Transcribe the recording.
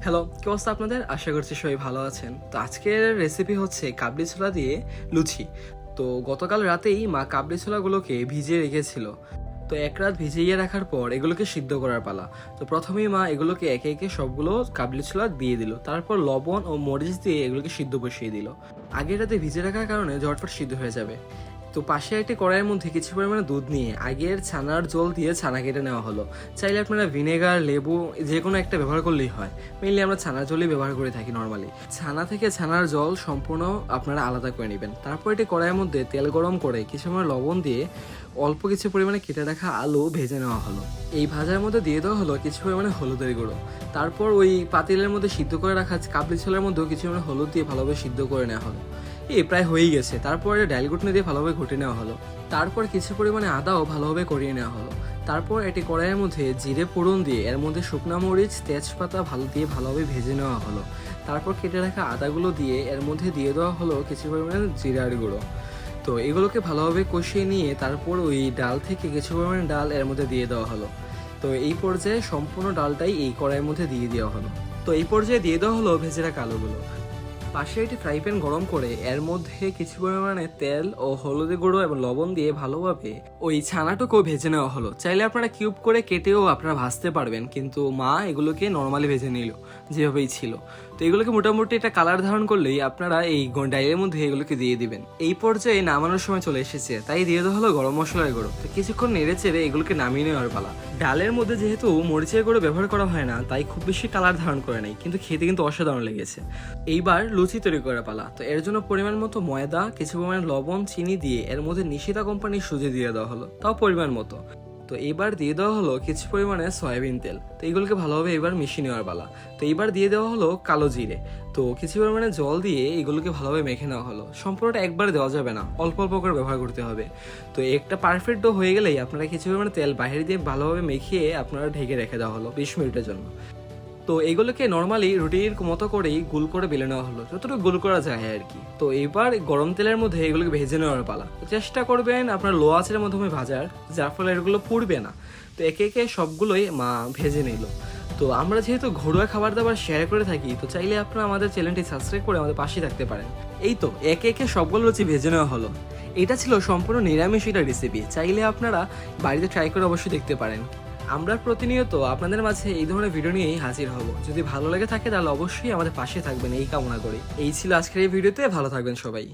Hello, কি অবস্থা আপনাদের? আশা করছি সবাই ভালো আছেন। তো আজকের রেসিপি হচ্ছে কাবলি ছোলা দিয়ে লুচি। তো গতকাল রাতেই মা কাবলি ছোলাগুলোকে ভিজিয়ে রেখেছিল। তো এক রাত ভিজিয়ে রাখার পর এগুলোকে সিদ্ধ করার পালা। তো প্রথমেই মা এগুলোকে একে একে সবগুলো কাবলি ছোলা দিয়ে দিল, তারপর লবণ ও মরিচ দিয়ে এগুলোকে সিদ্ধ বসিয়ে দিল। আগের রাতে ভিজে রাখার কারণে ঝটপট সিদ্ধ হয়ে যাবে। তো পাশে একটি কড়াইয়ের মধ্যে কিছু পরিমাণে দুধ নিয়ে আগের ছানার জল দিয়ে ছানা কেটে নেওয়া হলো। চাইলে আপনারা ভিনেগার, লেবু যে কোনো একটা ব্যবহার করলেই হয়। মেনলি আমরা ছানার জলই ব্যবহার করে থাকি নর্মালি। ছানা থেকে ছানার জল সম্পূর্ণ আপনারা আলাদা করে নেবেন। তারপর এটি কড়াইয়ের মধ্যে তেল গরম করে কিছু পরিমাণে লবণ দিয়ে অল্প কিছু পরিমাণে কেটে রাখা আলু ভেজে নেওয়া হলো। এই ভাজার মধ্যে দিয়ে দেওয়া হলো কিছু পরিমাণে হলুদের গুঁড়ো। তারপর ওই পাতিলের মধ্যে সিদ্ধ করে রাখা কাবলি ছোলার মধ্যেও কিছু পরিমাণে হলুদ দিয়ে ভালোভাবে সিদ্ধ করে নেওয়া হলো। প্রায় হয়েই গেছে। তারপরে ডাল ঘুটনি দিয়ে ভালোভাবে ঘুটে নেওয়া হলো। তারপর কিছু পরিমাণে আদাও ভালোভাবে করিয়ে নেওয়া হলো। তারপর এটি কড়াইয়ের মধ্যে জিরে ফোড়ন দিয়ে এর মধ্যে শুকনো মরিচ, তেজপাতা ভালোভাবে ভেজে নেওয়া হলো। তারপর কেটে রাখা আদাগুলো দিয়ে এর মধ্যে দিয়ে দেওয়া হলো কিছু পরিমাণে জিরার গুঁড়ো। তো এগুলোকে ভালোভাবে কষিয়ে নিয়ে তারপর ওই ডাল থেকে কিছু পরিমাণে ডাল এর মধ্যে দিয়ে দেওয়া হলো। তো এই পর্যায়ে সম্পূর্ণ ডালটাই এই কড়াইয়ের মধ্যে দিয়ে দেওয়া হলো। তো এই পর্যায়ে দিয়ে দেওয়া হলো ভেজে রাখা আলুগুলো। পাশে একটি ফ্রাই প্যান গরম করে এর মধ্যে কিছু পরিমাণে তেল ও হলুদের গুঁড়ো এবং লবণ দিয়ে ভালোভাবে ওই ছানাটুকু ভেজে নেওয়া হলো। চাইলে আপনারা কিউব করে কেটেও আপনারা ভাজতে পারবেন, কিন্তু মা এগুলোকে নর্মালি ভেজে নিল যেভাবেই ছিল। তো এগুলোকে মোটামুটি একটা কালার ধারণ করলেই আপনারা এই ডাইলের মধ্যে এগুলোকে দিয়ে দিবেন। এই পর্যায়ে নামানোর সময় চলে এসেছে, তাই দিয়ে দেওয়া হলো গরম মশলার গুঁড়ো। তো কিছুক্ষণ নেড়ে চেড়ে এগুলোকে নামিয়ে নেওয়ার পালা। ডালের মধ্যে যেহেতু মরিচের গুঁড়ো ব্যবহার করা হয় না, তাই খুব বেশি কালার ধারণ করে নাই, কিন্তু খেতে কিন্তু অসাধারণ লেগেছে। এইবার লুচি তৈরি করার পালা। তো এর জন্য পরিমাণ মতো ময়দা, কিছু পরিমাণ লবণ, চিনি দিয়ে এর মধ্যে নিশিতা কোম্পানির সুজি দিয়ে দেওয়া হলো, তাও পরিমাণ মতো। তো এইবার দিয়ে দেওয়া হলো কিছু পরিমাণে সয়াবিন তেল। তো এইগুলোকে ভালোভাবে এবার মিশিয়ে নেওয়ার পালা। তো এইবার দিয়ে দেওয়া হলো কালো জিরে। তো কিছু পরিমাণে জল দিয়ে এগুলোকে ভালোভাবে মেখে নেওয়া হলো। সম্পূর্ণটা একবার দেওয়া যাবে না, অল্প অল্প করে ব্যবহার করতে হবে। তো একটা পারফেক্ট ডো হয়ে গেলেই আপনারা কিছু পরিমাণে তেল বাইরে দিয়ে ভালোভাবে মেখিয়ে আপনারা ঢেকে রেখে দেওয়া হলো 20 মিনিটের জন্য। তো এগুলোকে নর্মালি রুটির মতো করেই গোল করে বেলে নেওয়া হলো, যতটুকু গোল করা যায় আর কি। তো এবার গরম তেলের মধ্যে এগুলোকে ভেজে নেওয়ার পালা। তো চেষ্টা করবেন আপনার লো আঁচের মাধ্যমে ভাজার, যার ফলে এগুলো পুড়বে না। তো একে একে সবগুলোই মা ভেজে নিল। তো আমরা যেহেতু ঘরোয়া খাবার দাবার শেয়ার করে থাকি, তো চাইলে আপনারা আমাদের চ্যানেলটি সাবস্ক্রাইব করে আমাদের পাশে থাকতে পারেন। এই তো একে একে সবগুলো লুচি ভেজে নেওয়া হলো। এটা ছিল সম্পূর্ণ নিরামিষ একটা রেসিপি। চাইলে আপনারা বাড়িতে ট্রাই করে অবশ্যই দেখতে পারেন। আমরা প্রতিনিয়ত আপনাদের মাঝে এই ধরনের ভিডিও নিয়েই হাজির হব। যদি ভালো লেগে থাকে তাহলে অবশ্যই আমাদের পাশে থাকবেন এই কামনা করি। এই ছিল আজকের এই ভিডিওতে। ভালো থাকবেন সবাই।